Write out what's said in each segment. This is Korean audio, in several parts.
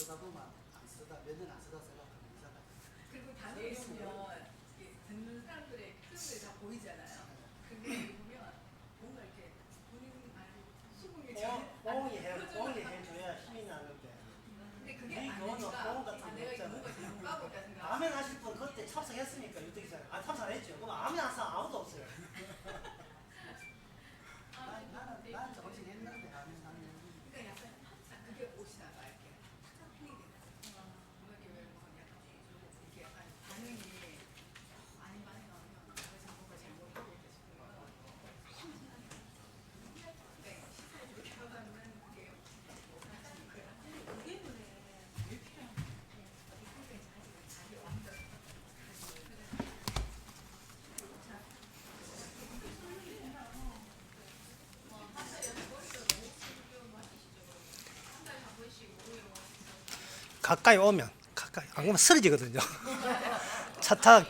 보다 보면 안 쓰다 몇 년 안 쓰다 생각하면 이상하다. 그리고 단어를 보면 듣는 사람들의 표정들이 다 보이잖아요. 근데 보면 뭔가 이렇게 본인 말이 수긍이 옹이 해줘야 힘이 나는데. 근데 그게 이 안 교훈은 되니까 보험 같은 거 내가 이거 없잖아요. 뭔가 잘못 가고 있다 생각. 아멘 하실 분 그때 참석했습니까? 유태기사님. 참석 안 했죠. 그럼 아멘 한 사람 아무도 없어요. 난 조금씩 했는데 하면 그러니까 약간 항상 그게 옷이나 막 이렇게 항상 힘이 되잖아요. 뭔가 이렇게 왜 뭐 약간 이렇게 약간 반응이 아닌 반응이 나오면 내가 지금 뭔가 잘못하고 있다 싶은 거예요. 그러니까 시사에 그렇게 하면 그게 사실은 그래. 그게 뭐래. 이렇게 하면 어디 상대에서 자기 완전 가까이 오면 가까이 안 그러면 쓰러지거든요. 차 타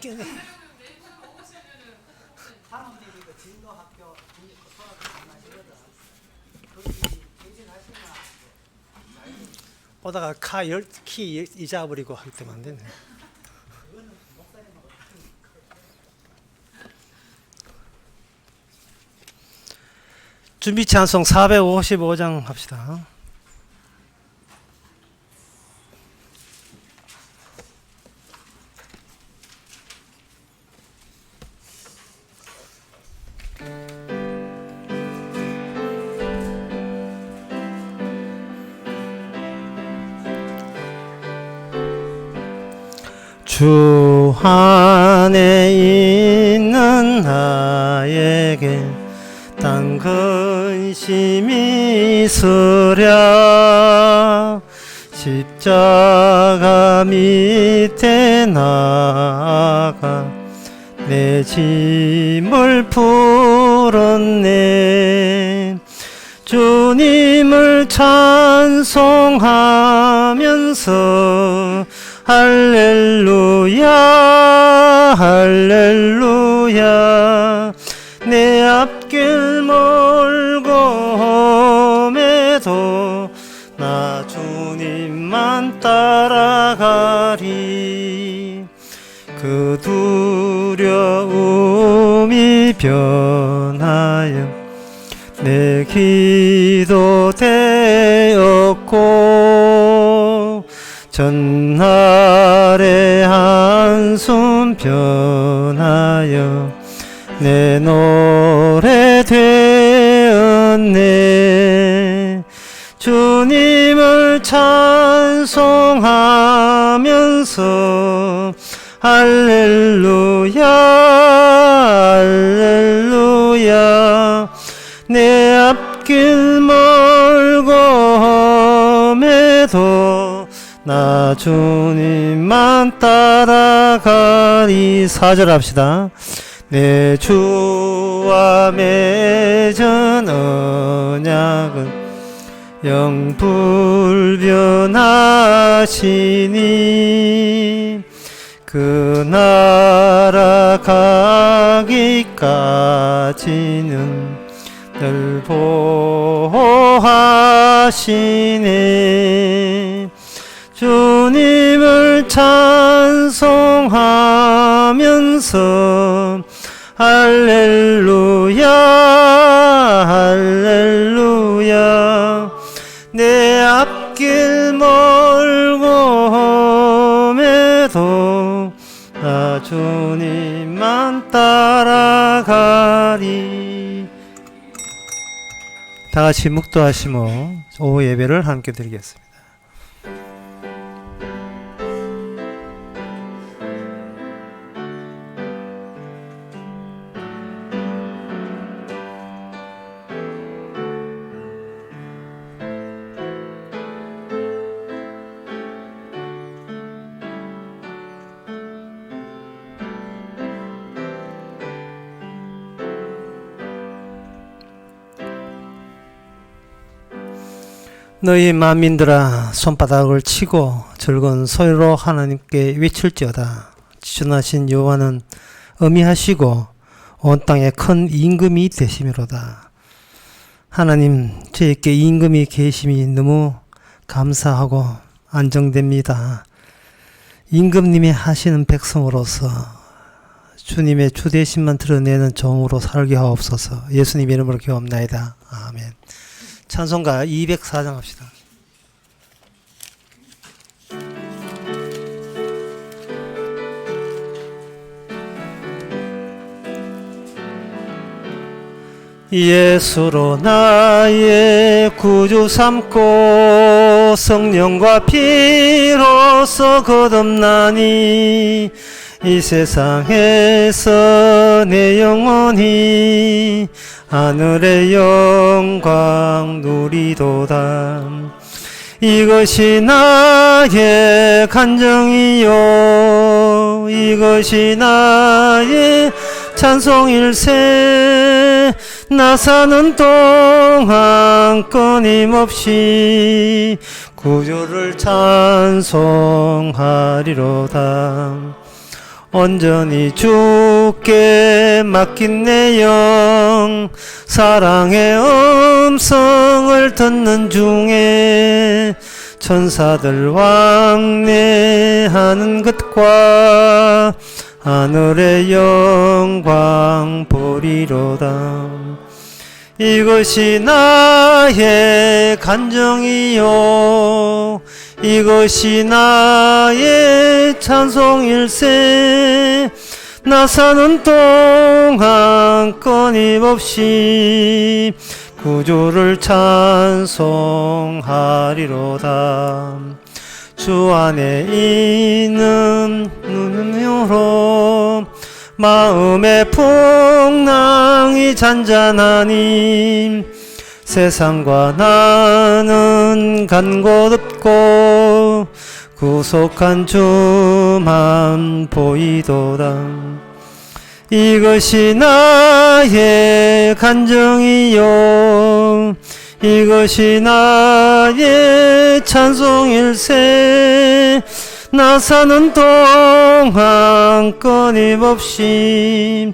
사람들이 그 진도학교 수학을 안 하시거든. 거기 경진하시나 오다가 키 잊어버리고 하기 때문에 안 되네. 그거는 목사님하고 준비 찬송 455장 합시다. 주 안에 있는 나에게 딴 근심이 있으랴 십자가 밑에 나가 내 짐을 풀었네 주님을 찬송하면서 할렐루야 할렐루야 내 앞길 멀고 험해도 나 주님만 따라가리 그 두려움이 변하여 내 기도 되었고 전날의 한숨 변하여 내 노래 되었네 주님을 찬송하면서 할렐루야 할렐루야 내 앞길 멀고 험해도 나 주님만 따라가리 4절 합시다 내 주와 맺은 언약은 영불변하시니 그 나라 가기까지는 늘 보호하시네 주님을 찬송하면서 할렐루야 할렐루야 내 앞길 멀고 험해도 나 주님만 따라가리 다 같이 묵도하시며 오후 예배를 함께 드리겠습니다. 너희 만민들아 손바닥을 치고 즐거운 소리로 하나님께 외칠지어다. 지존하신 여호와는 어미하시고 온 땅에 큰 임금이 되심이로다. 하나님 저에게 임금이 계심이 너무 감사하고 안정됩니다. 임금님이 하시는 백성으로서 주님의 주대심만 드러내는 종으로 살게 하옵소서. 예수님 이름으로 기도합나이다. 아멘. 찬송가 204장 합시다. 예수로 나의 구주 삼고 성령과 피로써 거듭나니 이 세상에서 내 영혼이 하늘의 영광 누리도다. 이것이 나의 간정이요 이것이 나의 찬송일세. 나 사는 동안 끊임없이 구주를 찬송하리로다. 온전히 주께 맡긴 내 영 사랑의 음성을 듣는 중에 천사들 왕래하는 것과 하늘의 영광 보리로다. 이것이 나의 간정이요 이것이 나의 찬송일세. 나 사는 동안 끊임없이 구주를 찬송하리로다. 주 안에 있는 눈으로 마음의 풍랑이 잔잔하니 세상과 나는 간 곳 없고 구속한 주만 보이도다. 이것이 나의 간정이요 이것이 나의 찬송일세. 나 사는 동안 끊임없이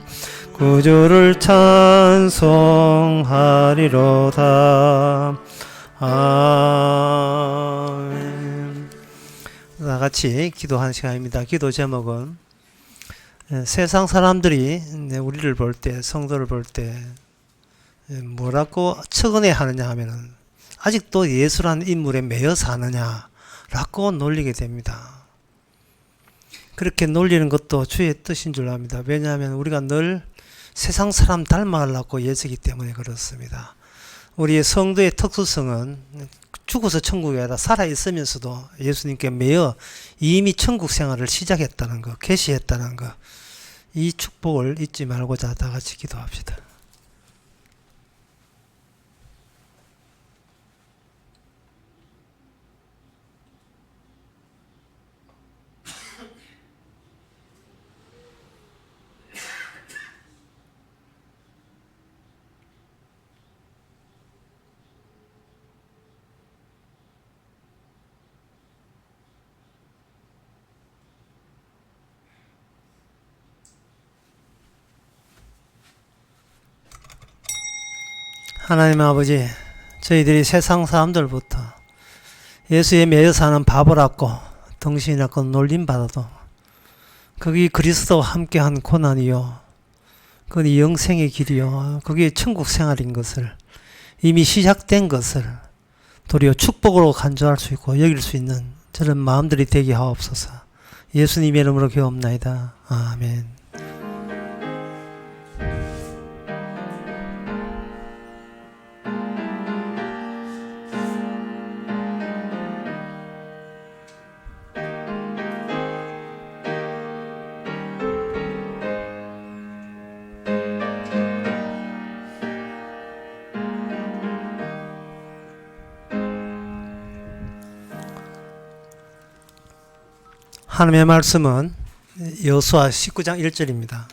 구주를 찬송하리로다. 아멘. 다 같이 기도하는 시간입니다. 기도 제목은 세상 사람들이 우리를 볼 때, 성도를 볼 때 뭐라고 측은해 하느냐 하면은 아직도 예수라는 인물에 매여 사느냐라고 놀리게 됩니다. 그렇게 놀리는 것도 주의 뜻인 줄 압니다. 왜냐하면 우리가 늘 세상 사람 닮아가려고 예지기 때문에 그렇습니다. 우리의 성도의 특수성은 죽어서 천국에 아니라 살아있으면서도 예수님께 매여 이미 천국 생활을 시작했다는 것, 계시했다는 것, 이 축복을 잊지 말고자 다 같이 기도합시다. 하나님 아버지, 저희들이 세상 사람들부터 예수에 매여 사는 바보라고 덩신이라고 놀림받아도 그게 그리스도와 함께한 고난이요 그게 영생의 길이요 그게 천국 생활인 것을 이미 시작된 것을 도리어 축복으로 간주할 수 있고 여길 수 있는 저런 마음들이 되게 하옵소서. 예수님의 이름으로 기도합나이다. 아멘. 하나님의 말씀은 여호수아 19장 1절입니다.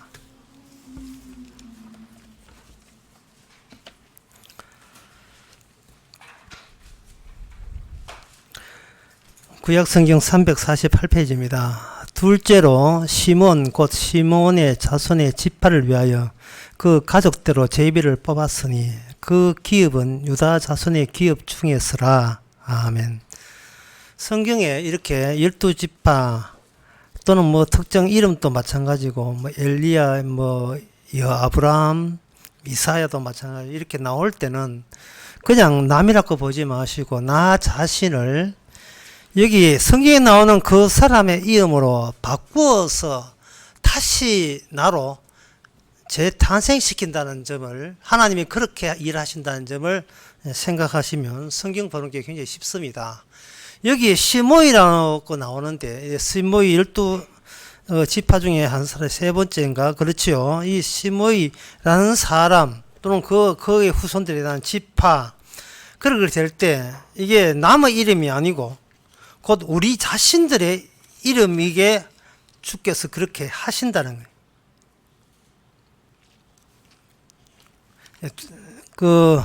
구약성경 348페이지입니다. 둘째로 시몬 곧 시몬의 자손의 지파를 위하여 그 가족대로 제비를 뽑았으니 그 기업은 유다 자손의 기업 중에서라. 아멘. 성경에 이렇게 12지파 또는 뭐 특정 이름도 마찬가지고 뭐 엘리야 뭐 아브라함 이사야도 마찬가지 이렇게 나올 때는 그냥 남이라고 보지 마시고 나 자신을 여기 성경에 나오는 그 사람의 이름으로 바꾸어서 다시 나로 재탄생시킨다는 점을 하나님이 그렇게 일하신다는 점을 생각하시면 성경 보는 게 굉장히 쉽습니다. 여기에 시므이라고 나오는데 시므이 12지파 중에 한 사람 세 번째인가 그렇지요. 이 시므이라는 사람 또는 그의 후손들이라는 지파 그렇게 될 때 이게 남의 이름이 아니고 곧 우리 자신들의 이름이게 주께서 그렇게 하신다는 거예요. 그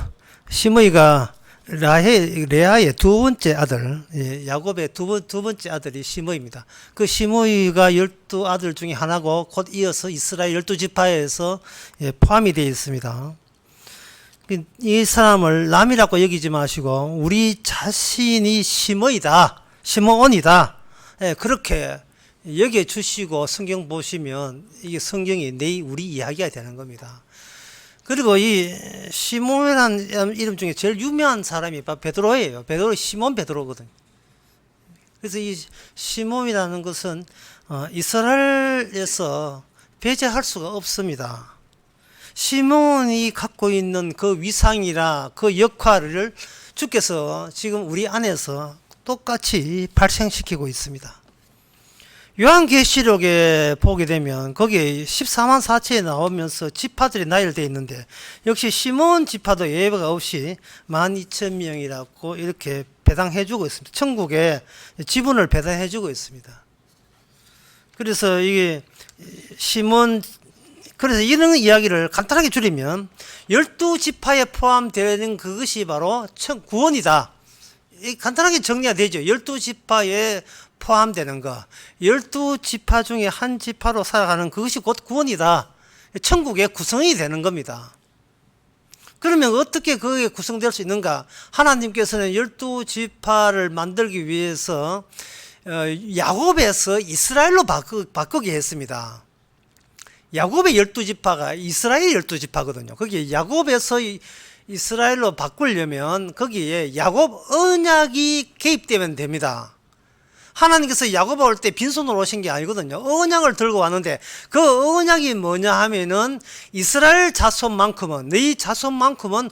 시므이가 레아의 두 번째 아들, 야곱의 두 번째 아들이 시므이입니다. 그 시므이가 12아들 중에 하나고 곧 이어서 이스라엘 12지파에서 포함이 되어 있습니다. 이 사람을 남이라고 여기지 마시고 우리 자신이 시므이다, 시므온이다 그렇게 여기에 주시고 성경 보시면 이게 성경이 우리 이야기가 되는 겁니다. 그리고 이 시몬이라는 이름 중에 제일 유명한 사람이 베드로예요. 시몬 베드로거든요. 그래서 이 시몬이라는 것은 이스라엘에서 배제할 수가 없습니다. 시몬이 갖고 있는 그 위상이라 그 역할을 주께서 지금 우리 안에서 똑같이 발생시키고 있습니다. 요한계시록에 보게 되면 거기에 14만 4천에 나오면서 지파들이 나열되어 있는데 역시 시몬 지파도 예외가 없이 12,000명이라고 이렇게 배당해주고 있습니다. 천국에 지분을 배당해주고 있습니다. 그래서 이게 그래서 이런 이야기를 간단하게 줄이면 12지파에 포함되는 그것이 바로 구원이다. 간단하게 정리가 되죠. 12지파에 포함되는 것, 12지파 중에 한 지파로 살아가는 그것이 곧 구원이다. 천국의 구성이 되는 겁니다. 그러면 어떻게 그게 구성될 수 있는가? 하나님께서는 12지파를 만들기 위해서 야곱에서 이스라엘로 바꾸게 했습니다. 야곱의 12지파가 이스라엘 12지파거든요. 거기에 야곱에서 이스라엘로 바꾸려면 거기에 야곱 언약이 개입되면 됩니다. 하나님께서 야곱을 올 때 빈손으로 오신 게 아니거든요. 언약을 들고 왔는데 그 언약이 뭐냐 하면은 이스라엘 자손만큼은 너희 자손만큼은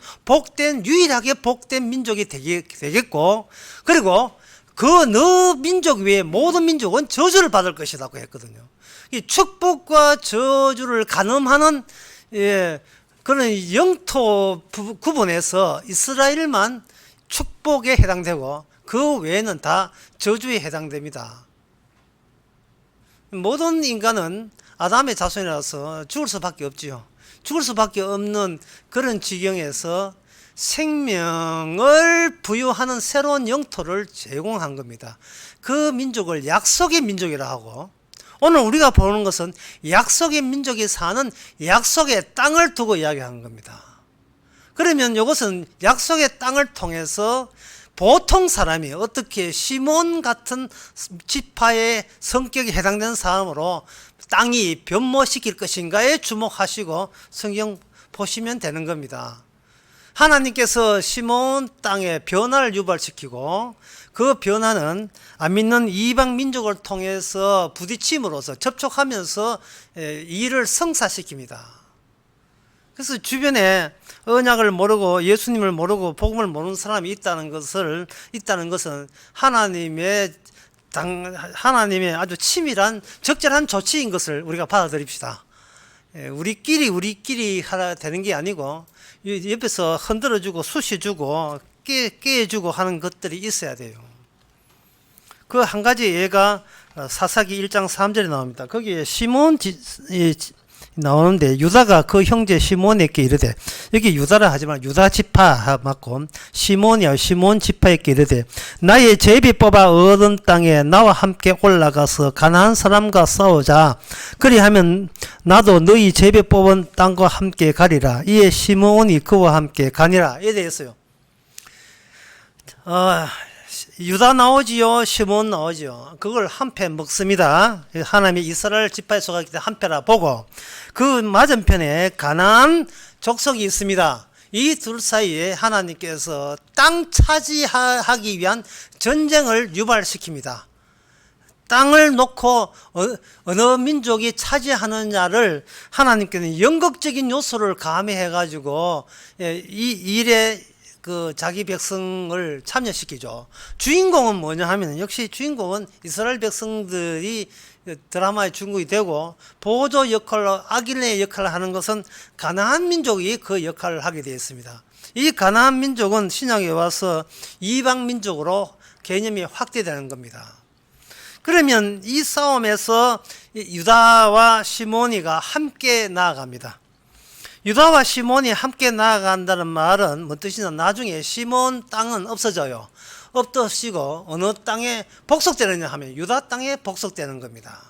유일하게 복된 민족이 되겠고 그리고 그 너 민족 외에 모든 민족은 저주를 받을 것이라고 했거든요. 이 축복과 저주를 가늠하는 그런 영토 구분에서 이스라엘만 축복에 해당되고 그 외에는 다 저주에 해당됩니다. 모든 인간은 아담의 자손이라서 죽을 수밖에 없지요. 죽을 수밖에 없는 그런 지경에서 생명을 부여하는 새로운 영토를 제공한 겁니다. 그 민족을 약속의 민족이라 하고 오늘 우리가 보는 것은 약속의 민족이 사는 약속의 땅을 두고 이야기하는 겁니다. 그러면 이것은 약속의 땅을 통해서 보통 사람이 어떻게 시몬 같은 지파의 성격에 해당되는 사람으로 땅이 변모시킬 것인가에 주목하시고 성경 보시면 되는 겁니다. 하나님께서 시몬 땅에 변화를 유발시키고 그 변화는 안 믿는 이방 민족을 통해서 부딪힘으로써 접촉하면서 일을 성사시킵니다. 그래서 주변에 언약을 모르고 예수님을 모르고 복음을 모르는 사람이 있다는 것은 하나님의 아주 치밀한 적절한 조치인 것을 우리가 받아들입시다. 우리끼리 하라 되는 게 아니고 옆에서 흔들어주고 쑤셔주고 깨주고 하는 것들이 있어야 돼요. 그 한 가지 예가 사사기 1장 3절에 나옵니다. 거기에 시몬 나오는데 유다가 그 형제 시몬에게 이르되 여기 유다라 하지만 유다 지파 맞고 시몬이야 시몬 지파에게 이르되 나의 제비 뽑아 얻은 땅에 나와 함께 올라가서 가나안 사람과 싸우자 그리하면 나도 너희 제비 뽑은 땅과 함께 가리라. 이에 시몬이 그와 함께 가니라. 이래 되었어요. 유다 나오지요, 시몬 나오지요. 그걸 한 패 먹습니다. 하나님이 이스라엘 지파에 속하기 때문에 한 패라 보고 그 맞은편에 가나안 족속이 있습니다. 이 둘 사이에 하나님께서 땅 차지하기 위한 전쟁을 유발시킵니다. 땅을 놓고 어느 민족이 차지하느냐를 하나님께는 영극적인 요소를 가미해 가지고 이 일에 그 자기 백성을 참여시키죠. 주인공은 뭐냐 하면 역시 주인공은 이스라엘 백성들이 드라마의 주인공이 되고 보조 역할로 아길레의 역할을 하는 것은 가나안 민족이 그 역할을 하게 되어 있습니다. 이 가나안 민족은 신약에 와서 이방 민족으로 개념이 확대되는 겁니다. 그러면 이 싸움에서 유다와 시몬이가 함께 나아갑니다. 유다와 시몬이 함께 나아간다는 말은 뭔 뜻이냐? 나중에 시몬 땅은 없어져요. 없어지고 어느 땅에 복속되느냐 하면 유다 땅에 복속되는 겁니다.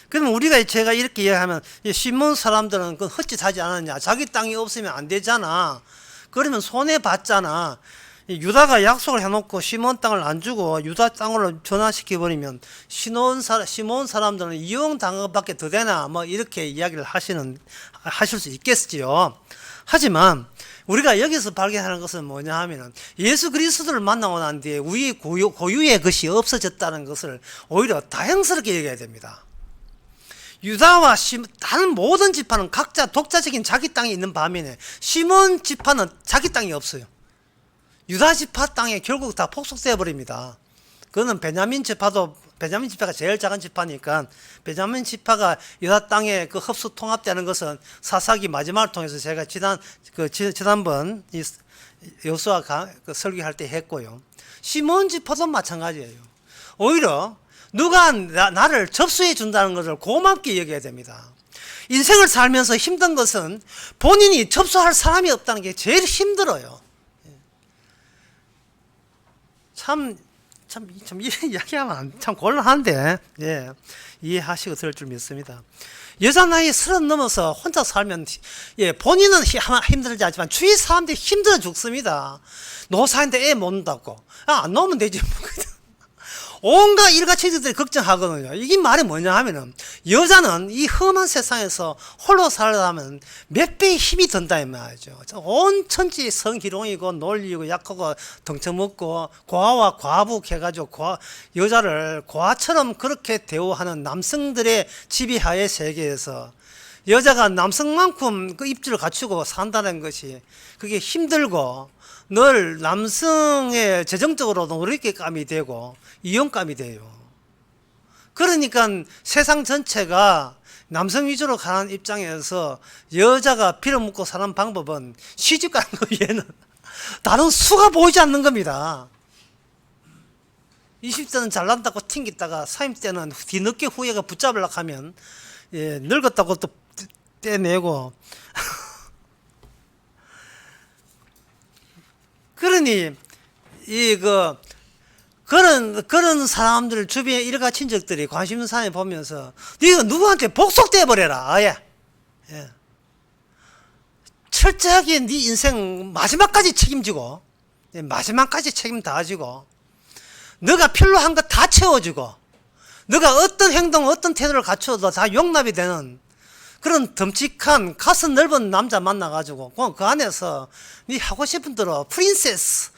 그럼 우리가 제가 이렇게 이야기하면 시몬 사람들은 그 헛짓하지 않았냐? 자기 땅이 없으면 안 되잖아. 그러면 손해봤잖아. 유다가 약속을 해놓고 시몬 땅을 안 주고 유다 땅으로 전환시켜버리면 시몬 사람들은 이용당한 것밖에 더 되나 뭐 이렇게 이야기를 하실 수 있겠지요. 하지만 우리가 여기서 발견하는 것은 뭐냐 하면은 예수 그리스도를 만나고 난 뒤에 우리 고유의 것이 없어졌다는 것을 오히려 다행스럽게 얘기해야 됩니다. 유다와 다른 모든 지파는 각자 독자적인 자기 땅이 있는 반면에 시몬 지파는 자기 땅이 없어요. 유다 지파 땅에 결국 다 폭속되어 버립니다. 그거는 베냐민 지파가 제일 작은 지파니까 베냐민 지파가 유다 땅에 그 흡수 통합되는 것은 사사기 마지막을 통해서 제가 지난번 이 여호수아 설교할 때 했고요. 시몬 지파도 마찬가지예요. 오히려 누가 나를 접수해 준다는 것을 고맙게 여겨야 됩니다. 인생을 살면서 힘든 것은 본인이 접수할 사람이 없다는 게 제일 힘들어요. 참 이런 이야기하면 참 곤란한데, 예, 이해하시고 들을 줄 믿습니다. 여자 나이 30 넘어서 혼자 살면, 예, 본인은 힘들지 않지만 주위 사람들이 힘들어 죽습니다. 노사인데 애 못 낳고, 안 놓으면 되지. 온갖 일가치들이 걱정하거든요. 이게 말이 뭐냐 하면은 여자는 이 험한 세상에서 홀로 살아가면 몇 배의 힘이 든다 이 말이죠. 온 천지 성희롱이고 놀리고 약하고 덩쳐먹고 과와 과북 해가지고 여자를 과처럼 그렇게 대우하는 남성들의 지배하의 세계에서 여자가 남성만큼 그 입지를 갖추고 산다는 것이 그게 힘들고 늘 남성의 재정적으로 놀이감이 되고 이용감이 돼요. 그러니까 세상 전체가 남성 위주로 가는 입장에서 여자가 빌어먹고 사는 방법은 시집 가는 거 외에는 다른 수가 보이지 않는 겁니다. 20대는 잘난다고 튕기다가 30대는 뒤늦게 후회가 붙잡으려고 하면, 예, 늙었다고 또 떼내고 그러니 그런 사람들 주변에 일가 친척들이 관심 있는 사람이 보면서 네가 누구한테 복속돼 버려라. 아예, 예. 철저하게 네 인생 마지막까지 책임지고, 예, 마지막까지 책임 다 지고, 너가 필요한 거 다 채워주고, 너가 어떤 행동 어떤 태도를 갖춰도 다 용납이 되는 그런 듬직한 가슴 넓은 남자 만나가지고 그 안에서 네 하고 싶은 대로 프린세스,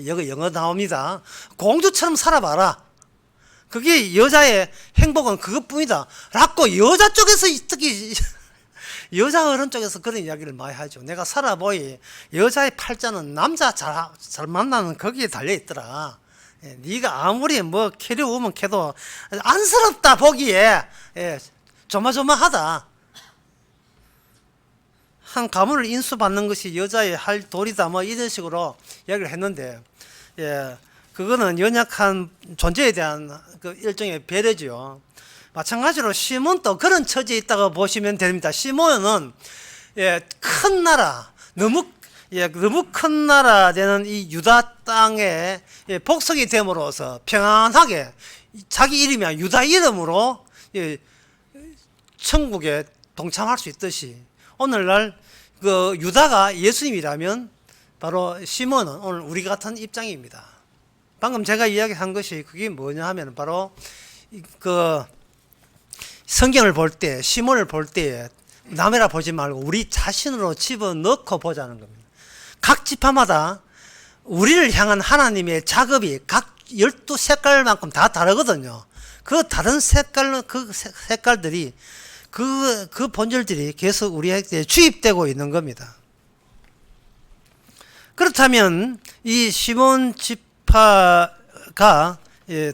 여기 영어 나옵니다. 공주처럼 살아봐라. 그게 여자의 행복은 그것뿐이다 라고 여자 쪽에서 특히 여자 어른 쪽에서 그런 이야기를 많이 하죠. 내가 살아보이 여자의 팔자는 남자 잘 만나는 거기에 달려있더라. 예, 네가 아무리 뭐 캐려오면 캐도 안쓰럽다 보기에, 예, 조마조마하다. 한 가문을 인수받는 것이 여자의 할 도리다 뭐 이런 식으로 이야기를 했는데, 예, 그거는 연약한 존재에 대한 그 일종의 배려지요. 마찬가지로 시몬도 그런 처지에 있다고 보시면 됩니다. 시몬은, 예, 큰 나라, 너무 큰 나라 되는 이 유다 땅에, 예, 복속이 됨으로써 평안하게 자기 이름이 유다 이름으로, 예, 천국에 동참할 수 있듯이 오늘날 그 유다가 예수님이라면 바로 시몬은 오늘 우리 같은 입장입니다. 방금 제가 이야기한 것이 그게 뭐냐 하면 바로 그 성경을 볼 때, 시몬을 볼 때 남이라 보지 말고 우리 자신으로 집어넣고 보자는 겁니다. 각 지파마다 우리를 향한 하나님의 작업이 각 12색깔만큼 다 다르거든요. 그 다른 색깔들이 그 본질들이 계속 우리에게 주입되고 있는 겁니다. 그렇다면 이 시몬 지파가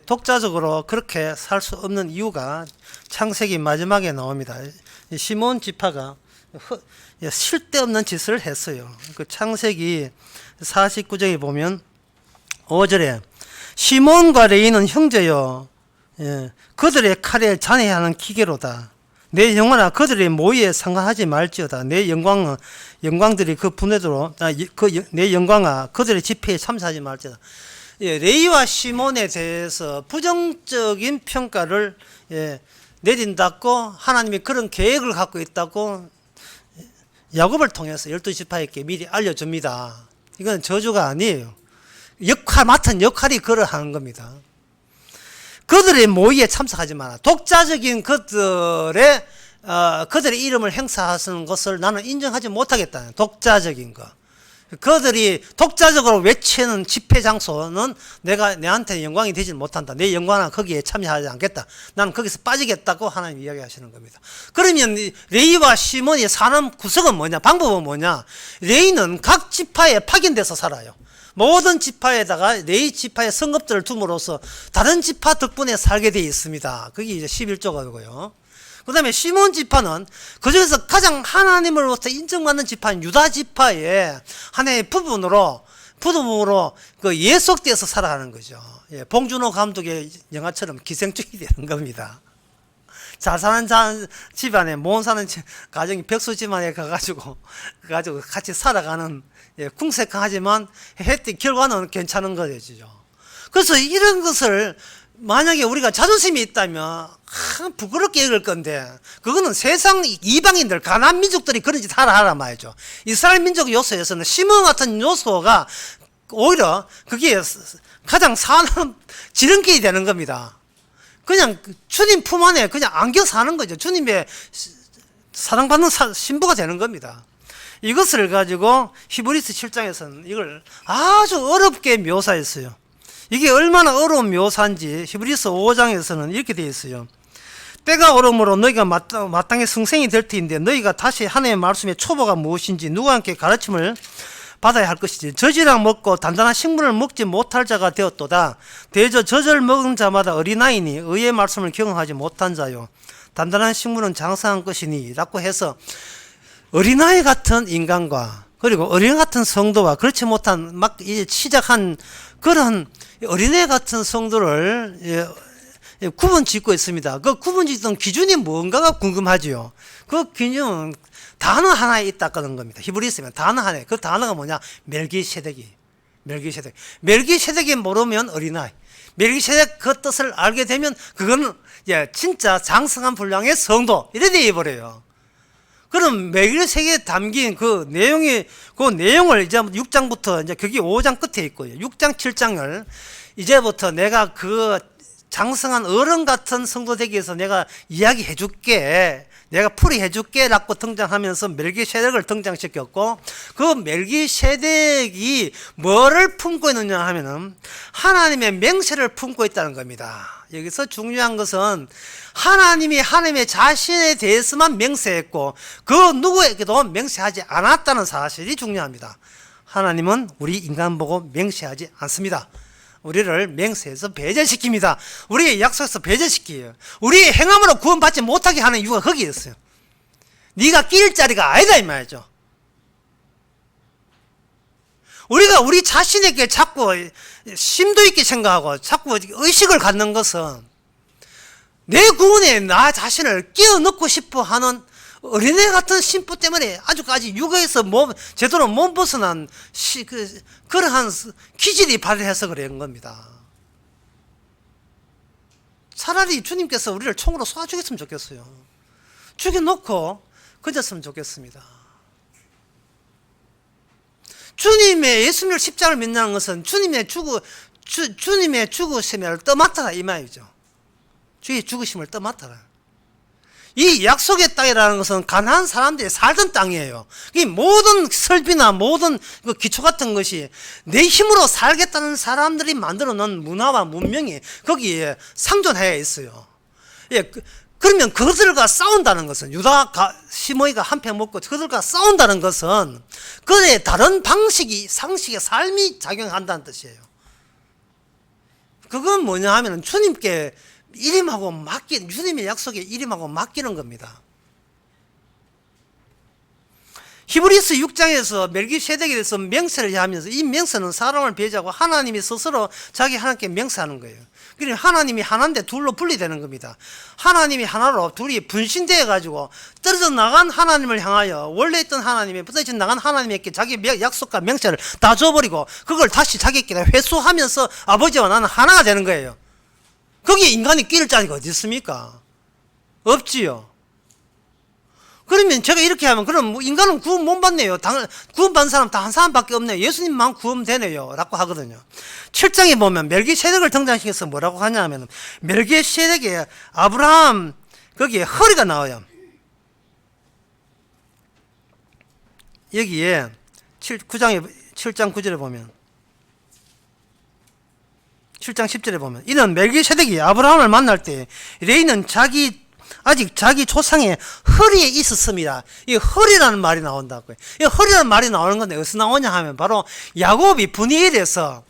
독자적으로 그렇게 살 수 없는 이유가 창세기 마지막에 나옵니다. 시몬 지파가 쓸데없는 짓을 했어요. 그 창세기 49장에 보면 5절에 시몬과 레위는 형제요, 그들의 칼에 잔해하는 기계로다. 내 영혼아 그들의 모의에 상관하지 말지어다. 내 영광들이 그 분해도로 내 영광아 그들의 집회에 참사하지 말지어다. 레위와 시몬에 대해서 부정적인 평가를 내린다고 하나님이 그런 계획을 갖고 있다고 야곱을 통해서 12지파에게 미리 알려줍니다. 이건 저주가 아니에요. 맡은 역할이 그러한 겁니다. 그들의 모의에 참석하지 마라. 독자적인 그들의 이름을 행사하는 것을 나는 인정하지 못하겠다. 독자적인 거. 그들이 독자적으로 외치는 집회 장소는 내한테 영광이 되지 못한다. 내 영광은 거기에 참여하지 않겠다. 나는 거기서 빠지겠다고 하나님 이야기하시는 겁니다. 그러면 레위와 시몬이 사는 구석은 뭐냐? 방법은 뭐냐? 레위는 각 지파에 파견돼서 살아요. 모든 지파에다가 레위 지파의 성읍들을 둠으로써 다른 지파 덕분에 살게 되어 있습니다. 그게 이제 11조가고요. 그 다음에 시몬 지파는 그 중에서 가장 하나님으로부터 인정받는 지파인 유다 지파의 하나의 부분으로 그 예속되어서 살아가는 거죠. 봉준호 감독의 영화처럼 기생충이 되는 겁니다. 잘 사는 집안에 못 사는 가정이 백수 집안에 가가지고 같이 살아가는 궁색하지만 했던 결과는 괜찮은 거죠. 그래서 이런 것을 만약에 우리가 자존심이 있다면 부끄럽게 읽을 건데 그거는 세상 이방인들 가난 민족들이 그런 짓 하라 말이죠. 이스라엘 민족 요소에서는 시몬 같은 요소가 오히려 그게 가장 사는 지름길이 되는 겁니다. 그냥 주님 품 안에 그냥 안겨 사는 거죠. 주님의 사랑받는 신부가 되는 겁니다. 이것을 가지고 히브리서 7장에서는 이걸 아주 어렵게 묘사했어요. 이게 얼마나 어려운 묘사인지 히브리서 5장에서는 이렇게 되어 있어요. 때가 오름으로 너희가 마땅히 성생이 될 터인데 너희가 다시 하나님의 말씀의 초보가 무엇인지 누구와 함께 가르침을 받아야 할 것이지. 저지랑 먹고 단단한 식물을 먹지 못할 자가 되었도다. 대저 저절 먹은 자마다 어린아이니 의의 말씀을 경험하지 못한 자요. 단단한 식물은 장성한 것이니 라고 해서 어린아이 같은 인간과 그리고 어린아이 같은 성도와 그렇지 못한 막 이제 시작한 그런 어린애 같은 성도를 구분 짓고 있습니다. 그 구분 짓던 기준이 뭔가가 궁금하지요. 그 기준은 단어 하나에 있다는 겁니다. 히브리서면 단어 하나에. 그 단어가 뭐냐? 멜기세덱이. 멜기세덱이 모르면 어린아이. 멜기세덱 그 뜻을 알게 되면 그거는 진짜 장성한 분량의 성도 이래 되어버려요. 그럼 멜기세덱에 담긴 그 내용을 이제 6장부터 이제 그게 5장 끝에 있고요. 6장 7장을 이제부터 내가 그 장성한 어른 같은 성도 되기 위해서 내가 이야기해 줄게. 내가 풀이해 줄게 라고 등장하면서 멜기세덱을 등장시켰고 그 멜기세덱이 뭐를 품고 있느냐 하면은 하나님의 맹세를 품고 있다는 겁니다. 여기서 중요한 것은 하나님이 하나님의 자신에 대해서만 맹세했고 그 누구에게도 맹세하지 않았다는 사실이 중요합니다. 하나님은 우리 인간 보고 맹세하지 않습니다. 우리를 맹세해서 배제시킵니다. 우리의 약속에서 배제시켜요. 우리의 행함으로 구원받지 못하게 하는 이유가 거기에 있어요. 네가 끼일 자리가 아니다 이 말이죠. 우리가 우리 자신에게 자꾸 심도 있게 생각하고 자꾸 의식을 갖는 것은 내 구원에 나 자신을 끼워 넣고 싶어 하는 어린애 같은 심보 때문에 아직까지 육아에서 제대로 못 벗어난 그러한 기질이 발휘해서 그런 겁니다. 차라리 주님께서 우리를 총으로 쏴 죽였으면 좋겠어요. 죽여놓고 건졌으면 좋겠습니다. 주님의 예수님을 십자가를 믿는 것은 주님의 주님의 죽으심을 떠맡아라 이 말이죠. 주의 죽으심을 떠맡아라. 이 약속의 땅이라는 것은 가난한 사람들이 살던 땅이에요. 이 모든 설비나 모든 그 기초 같은 것이 내 힘으로 살겠다는 사람들이 만들어 놓은 문화와 문명이 거기에 상존하여 있어요. 예, 그러면 그들과 싸운다는 것은 유다 시므이가 한패 먹고 그들과 싸운다는 것은 그들의 다른 방식이 상식의 삶이 작용한다는 뜻이에요. 그건 뭐냐 하면 주님께 일임하고 주님의 약속에 일임하고 맡기는 겁니다. 히브리서 6장에서 멜기세덱에 대해서 맹세를 하면서 이 맹세는 사람을 배제하고 하나님이 스스로 자기 하나님께 맹세하는 거예요. 그러니까 하나님이 하나인데 둘로 분리되는 겁니다. 하나님이 하나로 둘이 분신되어 가지고 떨어져 나간 하나님을 향하여 원래 있던 하나님이 떨어져 나간 하나님에게 자기 약속과 맹세를 다 줘버리고 그걸 다시 자기에게 회수하면서 아버지와 나는 하나가 되는 거예요. 거기에 인간이 끼를 자리가 어디 있습니까? 없지요. 그러면 제가 이렇게 하면 그럼 인간은 구원 못 받네요. 구원받는 사람 다 한 사람밖에 없네요. 예수님만 구원되네요 라고 하거든요. 7장에 보면 멜기세덱을 등장시켜서 뭐라고 하냐면 멜기세덱에 아브라함 거기에 허리가 나와요. 여기에 7장 9절에 보면 7장 10절에 보면 이는 멜기세덱이 아브라함을 만날 때 레이는 아직 자기 조상의 허리에 있었습니다. 이 허리라는 말이 나온다고요. 이 허리라는 말이 나오는 건데 어디서 나오냐 하면 바로 야곱이 분이엘에서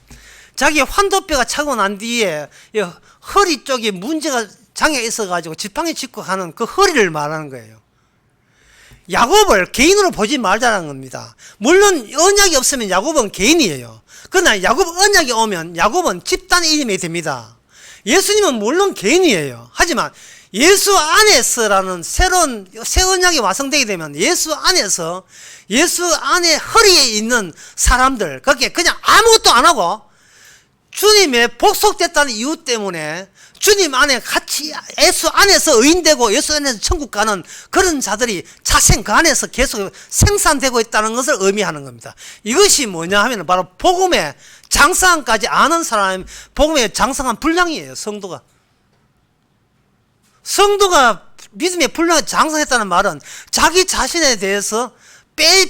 자기 환도뼈가 차고 난 뒤에 이 허리 쪽에 문제가 장애 있어가지고 지팡이 짚고 가는 그 허리를 말하는 거예요. 야곱을 개인으로 보지 말자는 겁니다. 물론 언약이 없으면 야곱은 개인이에요. 그러나 야곱 언약이 오면 야곱은 집단의 이름이 됩니다. 예수님은 물론 개인이에요. 하지만 예수 안에서라는 새로운 새 언약이 완성되게 되면 예수 안에서 예수 안에 허리에 있는 사람들 거기에 그냥 아무것도 안 하고 주님의 복속됐다는 이유 때문에 주님 안에 같이 예수 안에서 의인되고 예수 안에서 천국 가는 그런 자들이 자생 그 안에서 계속 생산되고 있다는 것을 의미하는 겁니다. 이것이 뭐냐 하면 바로 복음의 장성함까지 아는 사람, 복음의 장성한 분량이에요. 성도가 믿음의 분량에 장성했다는 말은 자기 자신에 대해서 뺄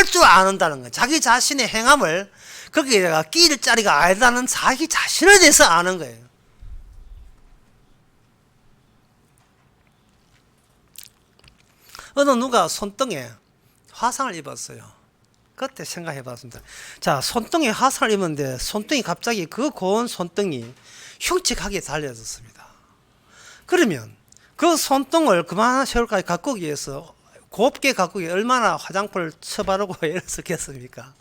줄 아는다는 거예요. 자기 자신의 행함을 거기에다가 끼일 자리가 아니다는 자기 자신에 대해서 아는 거예요. 어느 누가 손등에 화상을 입었어요. 그때 생각해 봤습니다. 자, 손등에 화상을 입었는데 손등이 갑자기 그 고운 손등이 흉측하게 달려졌습니다. 그러면 그 손등을 그만한 세월까지 가꾸기 위해서 곱게 가꾸기 얼마나 화장품을 쳐바르고 애를 썼겠습니까?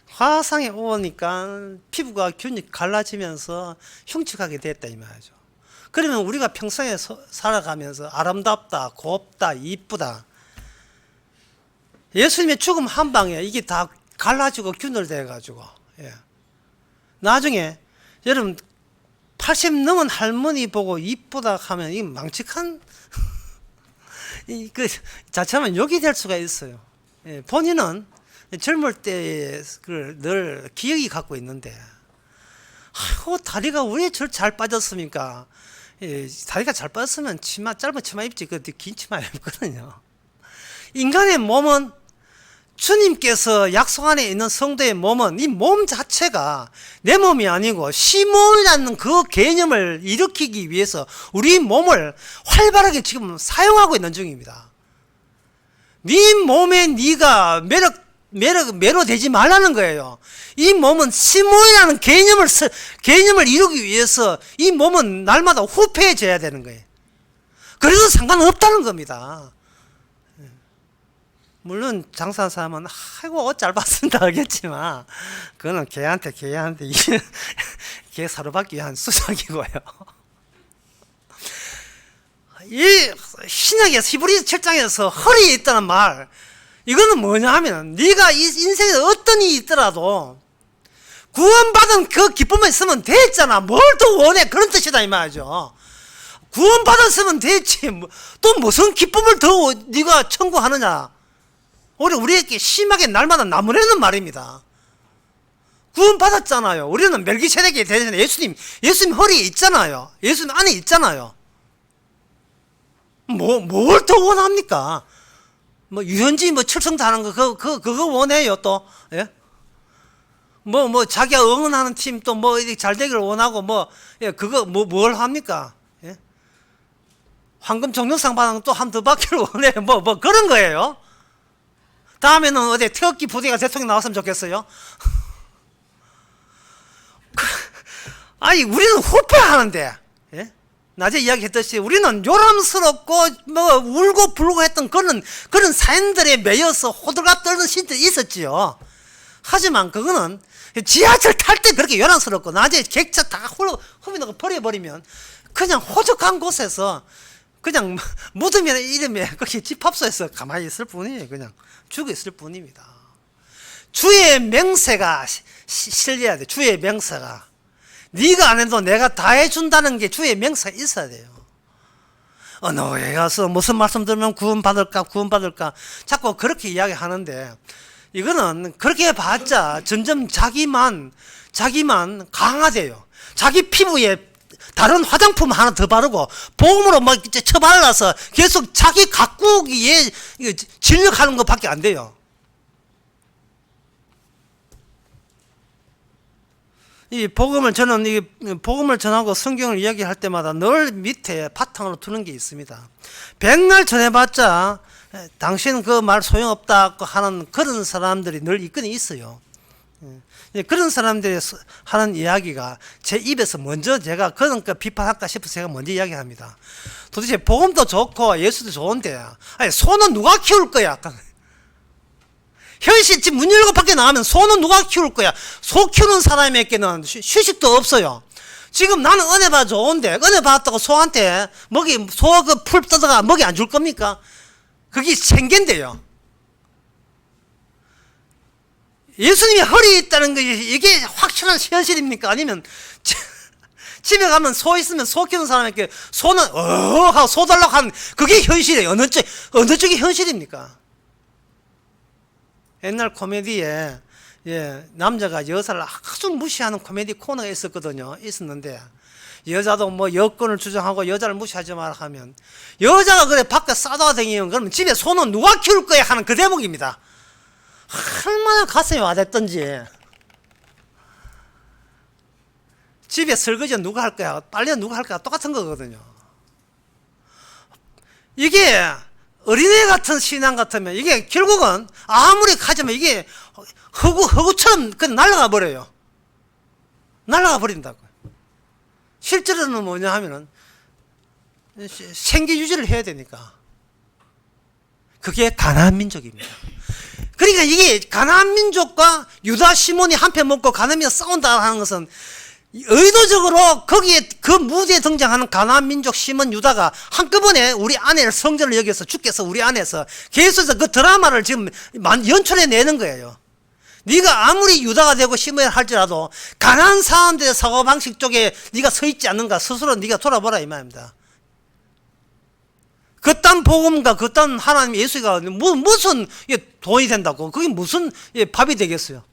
화상이 오니까 피부가 균이 갈라지면서 흉측하게 됐다 이 말이죠. 그러면 우리가 평생에 살아가면서 아름답다, 곱다, 이쁘다. 예수님의 죽음 한 방에 이게 다 갈라지고 균열돼가지고, 예. 나중에 여러분 80 넘은 할머니 보고 이쁘다 하면 이 망측한 그 자체만 욕이 될 수가 있어요. 예. 본인은 젊을 때 늘 기억이 갖고 있는데, 아이고 다리가 왜 저렇게 잘 빠졌습니까? 예, 다리가 잘 빠졌으면 짧은 치마 입지, 긴 치마 입거든요. 인간의 몸은 주님께서 약속 안에 있는 성도의 몸은 이 몸 자체가 내 몸이 아니고 시몬이라는 그 개념을 일으키기 위해서 우리 몸을 활발하게 지금 사용하고 있는 중입니다. 네 몸에 네가 매료되지 말라는 거예요. 이 몸은 시몬이라는 개념을 이루기 위해서 이 몸은 날마다 후패해져야 되는 거예요. 그래서 상관없다는 겁니다. 물론 장사하는 사람은 아이고 옷 잘 봤습니다 하겠지만 그거는 걔한테 걔 사로받기 위한 수작이고요. 이 신약에서 히브리서 7장에서 허리에 있다는 말, 이거는 뭐냐 하면 네가 이 인생에 어떤 일이 있더라도 구원받은 그 기쁨만 있으면 됐잖아. 뭘 더 원해, 그런 뜻이다 이 말이죠. 구원받았으면 됐지 또 무슨 기쁨을 더 네가 청구하느냐. 우리에게 심하게 날마다 나무라는 말입니다. 구원 받았잖아요. 우리는 멜기세덱의 대신에 예수님 허리에 있잖아요. 예수님 안에 있잖아요. 뭘 더 원합니까? 뭐 유현진 뭐 출생다는 거 그거 원해요 또. 예? 뭐 자기가 응원하는 팀 또 뭐 잘 되기를 원하고 뭐 예, 그거 뭘 합니까? 예? 황금 종려상 받은 또 한 더 받기를 원해요. 뭐 그런 거예요. 다음에는 어디 태극기 부대가 대통령 나왔으면 좋겠어요. 아니 우리는 후패하는데, 예? 낮에 이야기했듯이 우리는 요람스럽고 뭐 울고 불고 했던 그런 사연들에 매여서 호들갑 떨던 시절이 있었지요. 하지만 그거는 지하철 탈 때 그렇게 요란스럽고 낮에 객차 다 후비놓고 버려버리면 그냥 호적한 곳에서 그냥 무덤이나 이름에 거기 집합소에서 가만히 있을 뿐이에요. 그냥 죽어 있을 뿐입니다. 주의 명세가 실려야 돼. 주의 명세가. 네가 안 해도 내가 다 해준다는 게 주의 명세가 있어야 돼요. 어느 에 가서 무슨 말씀 들으면 구원받을까 자꾸 그렇게 이야기하는데 이거는 그렇게 해봤자 점점 자기만 강화돼요. 자기 피부에 다른 화장품 하나 더 바르고 복음으로 막 쳐발라서 계속 자기 가꾸기에 진력하는 것밖에 안 돼요. 이 복음을 전하고 성경을 이야기할 때마다 늘 밑에 바탕으로 두는 게 있습니다. 백날 전해봤자 당신 그 말 소용없다고 하는 그런 사람들이 늘 있긴 있어요. 그런 사람들이 하는 이야기가 제 입에서 먼저 제가 그러니까 비판할까 싶어서 제가 먼저 이야기합니다. 도대체 복음도 좋고 예수도 좋은데 아니 소는 누가 키울 거야? 현실 지금 문 열고 밖에 나가면 소는 누가 키울 거야? 소 키우는 사람에게는 휴식도 없어요. 지금 나는 은혜 받아 좋은데 은혜 받았다고 소한테 소 그 풀 뜯어가 먹이 안 줄 겁니까? 그게 생계인데요. 예수님이 허리에 있다는 게 이게 확실한 현실입니까? 아니면 집에 가면 소 있으면 소 키우는 사람에게 소는 하고 소 달라고 하는 그게 현실이에요. 어느 쪽이 현실입니까? 옛날 코미디에 남자가 여자를 아주 무시하는 코미디 코너가 있었는데 여자도 뭐 여권을 주장하고 여자를 무시하지 마라 하면 여자가 그래 밖에 싸돌아다니면 그러면 집에 소는 누가 키울 거야 하는 그 대목입니다. 얼마나 가슴이 와닿던지. 집에 설거지는 누가 할 거야 빨래는 누가 할 거야 똑같은 거거든요. 이게 어린애 같은 신앙 같으면 이게 결국은 아무리 가지면 이게 허구처럼 그냥 날아가 버려요. 날아가 버린다고. 실제로는 뭐냐 하면은 생계 유지를 해야 되니까. 그게 가나안 민족입니다. 그러니까 이게 가나안 민족과 유다 시몬이 한편 먹고 가나안이 싸운다 하는 것은 의도적으로 거기에 그 무대에 등장하는 가나안 민족 시몬 유다가 한꺼번에 우리 아내를 성전을 여기서 주께서 우리 안에서 계속해서 그 드라마를 지금 연출해 내는 거예요. 네가 아무리 유다가 되고 시몬을 할지라도 가나안 사람들의 사고방식 쪽에 네가 서 있지 않는가 스스로 네가 돌아보라 이 말입니다. 그딴 복음과 그딴 하나님 예수가 무슨 돈이 된다고 그게 무슨 밥이 되겠어요.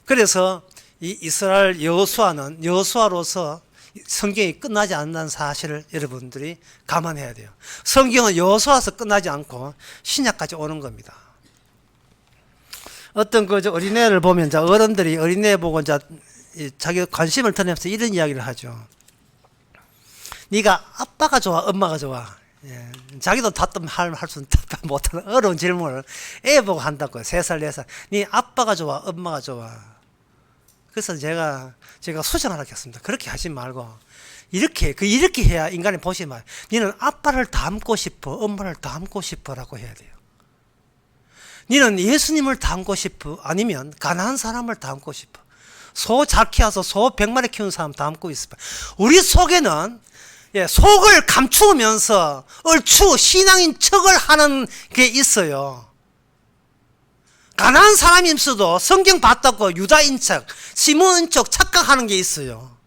그래서 이 이스라엘 여호수아로서 성경이 끝나지 않는다는 사실을 여러분들이 감안해야 돼요. 성경은 여호수아서 끝나지 않고 신약까지 오는 겁니다. 어떤 그 어린애를 보면 어른들이 어린애 보고 자기 관심을 드러내면서 이런 이야기를 하죠. 네가 아빠가 좋아, 엄마가 좋아. 예. 자기도 할 수 못하는 어려운 질문을 애 보고 한다고요. 3살, 4살. 네 아빠가 좋아, 엄마가 좋아. 그래서 제가 수정을 하겠습니다. 그렇게 하지 말고 이렇게 해야 인간이 보시면 너는 아빠를 닮고 싶어, 엄마를 닮고 싶어라고 해야 돼요. 너는 예수님을 닮고 싶어, 아니면 가난한 사람을 닮고 싶어. 소 잘 키워서 소 100마리 키우는 사람 닮고 있어. 우리 속에는 속을 감추면서 얼추 신앙인 척을 하는 게 있어요. 가난한 사람이면서도 성경 봤다고 유다인 척, 시몬인 척 착각하는 게 있어요.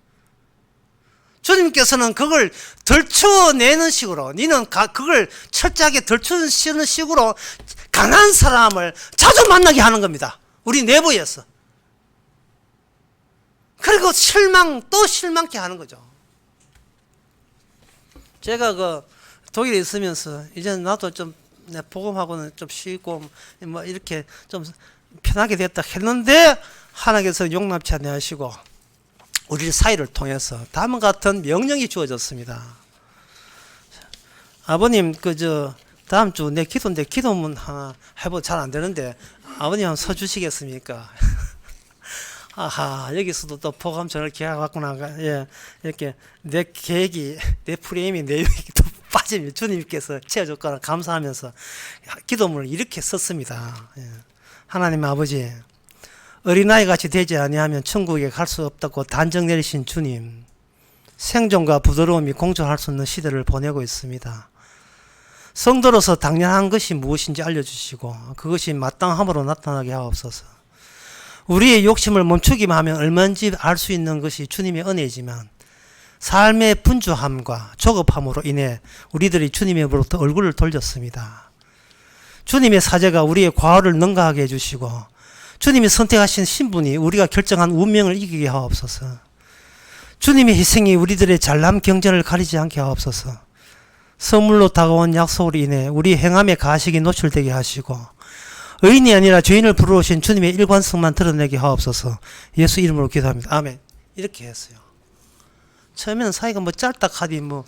주님께서는 그걸 덜쳐내는 식으로, 니는 그걸 철저하게 덜쳐내는 식으로 강한 사람을 자주 만나게 하는 겁니다. 우리 내부에서. 그리고 또 실망케 하는 거죠. 제가 그 독일에 있으면서 이제 나도 좀 복음하고는 좀 쉬고 뭐 이렇게 좀 편하게 됐다 했는데 하나님께서 용납치 않게 하시고 우리 사이를 통해서 다음과 같은 명령이 주어졌습니다. 아버님 다음 주 내 기도인데 기도문 하나 해보 잘 안 되는데 아버님 한번 서주시겠습니까? 아하, 여기서도 또 포감 전을 계약받구나. 예, 이렇게 내 계획이, 내 프레임이, 내용이 또 빠지면 주님께서 채워줬거나 감사하면서 기도문을 이렇게 썼습니다. 예. 하나님 아버지, 어린아이 같이 되지 아니하면 천국에 갈 수 없다고 단정 내리신 주님, 생존과 부드러움이 공존할 수 없는 시대를 보내고 있습니다. 성도로서 당연한 것이 무엇인지 알려주시고 그것이 마땅함으로 나타나게 하옵소서. 우리의 욕심을 멈추기만 하면 얼마든지 알 수 있는 것이 주님의 은혜이지만 삶의 분주함과 조급함으로 인해 우리들이 주님으로부터 얼굴을 돌렸습니다. 주님의 사제가 우리의 과오를 능가하게 해주시고 주님이 선택하신 신분이 우리가 결정한 운명을 이기게 하옵소서. 주님의 희생이 우리들의 잘남 경전을 가리지 않게 하옵소서. 선물로 다가온 약속으로 인해 우리 행함의 가식이 노출되게 하시고 의인이 아니라 죄인을 부르신 주님의 일관성만 드러내게 하옵소서. 예수 이름으로 기도합니다. 아멘. 이렇게 했어요. 처음에는 사이가 뭐 짧다 하디 뭐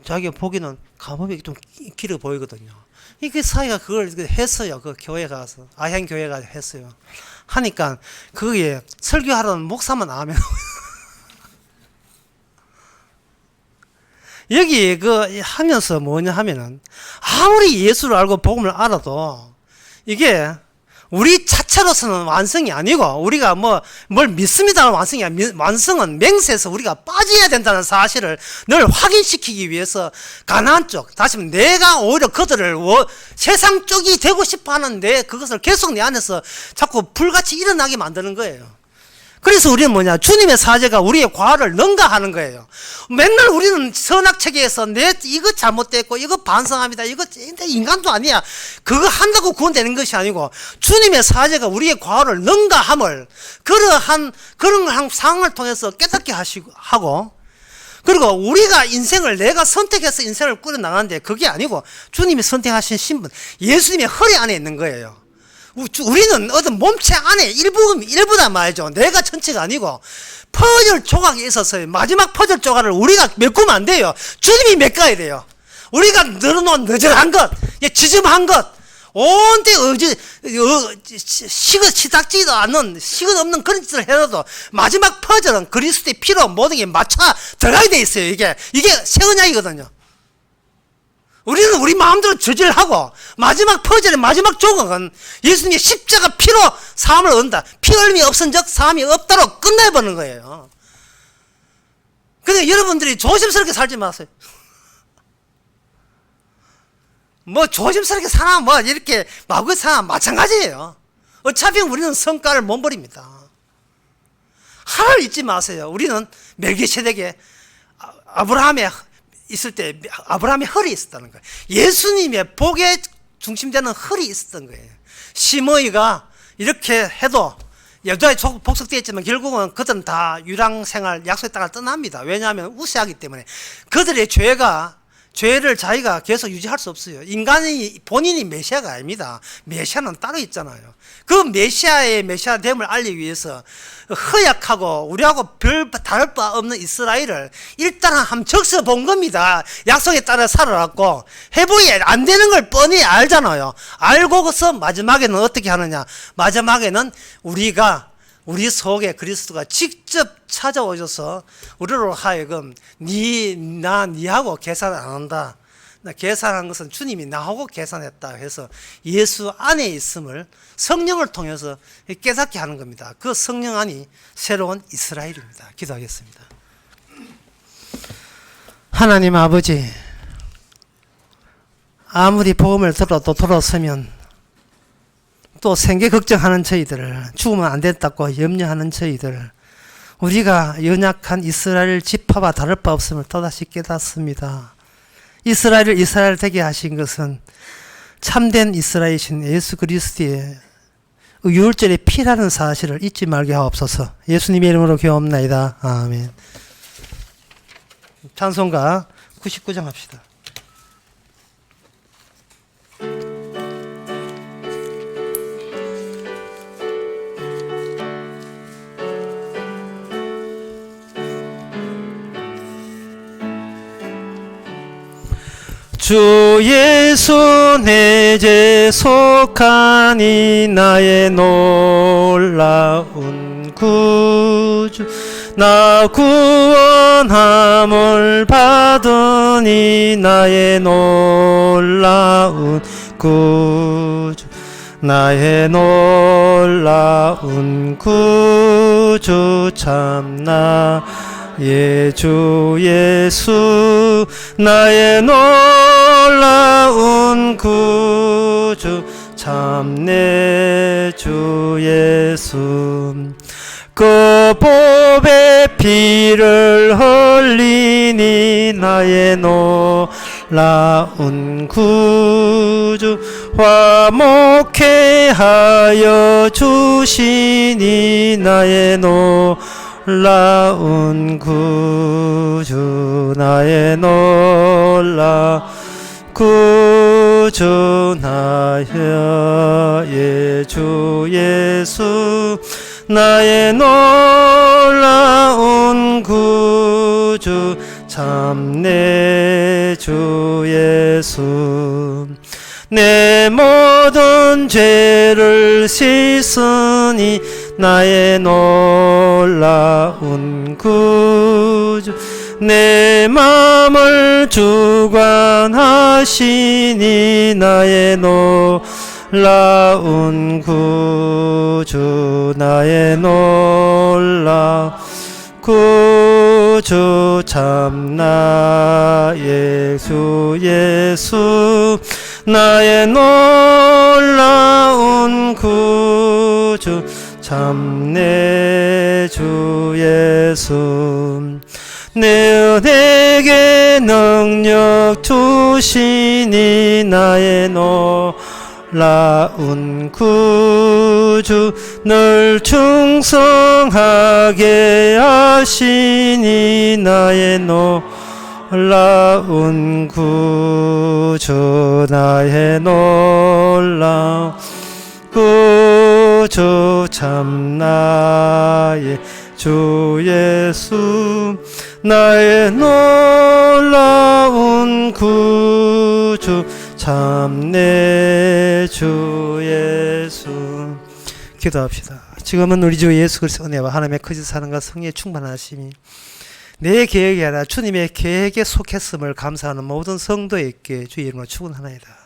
자기가 보기는 감업이 좀 길어 보이거든요. 이게 사이가 그걸 했어요. 그 교회 가서 아현 교회가 했어요. 하니까 그게 설교하러는 목사만 나오면 여기 하면서 뭐냐 하면은 아무리 예수를 알고 복음을 알아도 이게 우리 자체로서는 완성이 아니고 우리가 뭘 믿습니다는 완성이 아니야. 완성은 맹세에서 우리가 빠져야 된다는 사실을 늘 확인시키기 위해서 가나안 쪽, 다시 말하면 내가 오히려 그들을 세상 쪽이 되고 싶어 하는데 그것을 계속 내 안에서 자꾸 불같이 일어나게 만드는 거예요. 그래서 우리는 뭐냐, 주님의 사제가 우리의 과를 능가하는 거예요. 맨날 우리는 선악체계에서 이거 잘못됐고 이거 반성합니다, 이거 인간도 아니야, 그거 한다고 구원되는 것이 아니고 주님의 사제가 우리의 과를 능가함을 그런 상황을 통해서 깨닫게 하고 그리고 우리가 내가 선택해서 인생을 꾸려나가는데 그게 아니고 주님이 선택하신 신분, 예수님의 허리 안에 있는 거예요. 우리는 어떤 몸체 안에 일부다 말이죠. 내가 전체가 아니고 퍼즐 조각이 있어서 마지막 퍼즐 조각을 우리가 메꾸면 안 돼요. 주님이 메꿔야 돼요. 우리가 늘어놓은 느절한 것, 지저분한 것, 온데 시닥지도 않는 식은 없는 그런 짓을 해도 마지막 퍼즐은 그리스도의 피로 모든 게 맞춰 들어가야 돼 있어요. 이게 새 언약이거든요. 우리는 우리 마음대로 저질하고 마지막 퍼즐의 마지막 조각은 예수님의 십자가 피로 사함을 얻는다. 피 흘림이 없은 적 사함이 없다로 끝내버리는 거예요. 근데 여러분들이 조심스럽게 살지 마세요. 뭐 조심스럽게 사나 뭐 이렇게 마구에 사나 마찬가지예요. 어차피 우리는 성과를 못 버립니다. 하나를 잊지 마세요. 우리는 멜기세덱의 아브라함의 있을 때 아브라함의 헐이 있었다는 거예요. 예수님의 복에 중심되는 헐이 있었던 거예요. 시므이가 이렇게 해도 여자의 복속되어 있지만 결국은 그들은 다 유랑생활 약속의 땅을 떠납니다. 왜냐하면 우세하기 때문에 그들의 죄를 자기가 계속 유지할 수 없어요. 본인이 메시아가 아닙니다. 메시아는 따로 있잖아요. 그 메시아됨을 알리기 위해서 허약하고 우리하고 별 다를 바 없는 이스라엘을 일단 한번 적셔 본 겁니다. 약속에 따라 살아왔고 해보이 안 되는 걸 뻔히 알잖아요. 알고서 마지막에는 어떻게 하느냐, 마지막에는 우리 속에 그리스도가 직접 찾아오셔서 우리로 하여금 니하고 계산을 안 한다, 나 계산한 것은 주님이 나하고 계산했다 해서 예수 안에 있음을 성령을 통해서 깨닫게 하는 겁니다. 그 성령 안이 새로운 이스라엘입니다. 기도하겠습니다. 하나님 아버지, 아무리 복음을 들어도 돌아서면 또 생계 걱정하는 저희들, 죽으면 안 된다고 염려하는 저희들, 우리가 연약한 이스라엘 지파와 다를 바 없음을 또다시 깨닫습니다. 이스라엘을 이스라엘 되게 하신 것은 참된 이스라엘이신 예수 그리스도의 유월절의 피라는 사실을 잊지 말게 하옵소서. 예수님의 이름으로 기도합나이다. 아멘. 찬송가 99장 합시다. 주 예수 내 죄 속하니 나의 놀라운 구주 나 구원함을 받으니 나의 놀라운 구주 나의 놀라운 구주 참나 주 예수 나의 놀라운 구주 참내 주 예수 그 보배 피를 흘리니 나의 놀라운 구주 화목케 하여 주시니 나의 놀라운 구주 나의 놀라운 구주 나의 주 예수 나의 놀라운 구주 참내 주 예수 내 모든 죄를 씻으니 나의 놀라운 구주 내 마음을 주관하시니 나의 놀라운 구주 나의 놀라운 구주 참나의 주 예수 나의 놀라운 구주 참내 주 예수 내 은혜에 능력 주시니 나의 놀라운 구주 늘 충성하게 하시니 나의 놀라운 구주 나의 놀라운 구주 참나의 주 예수 나의 놀라운 구주 참내 주 예수. 기도합시다. 지금은 우리 주 예수 그리스도의 은혜와 하나님의 거짓 사랑과 성령의 충만하심이 내 계획이 아니라 주님의 계획에 속했음을 감사하는 모든 성도에게 주의 이름으로 축원하나이다.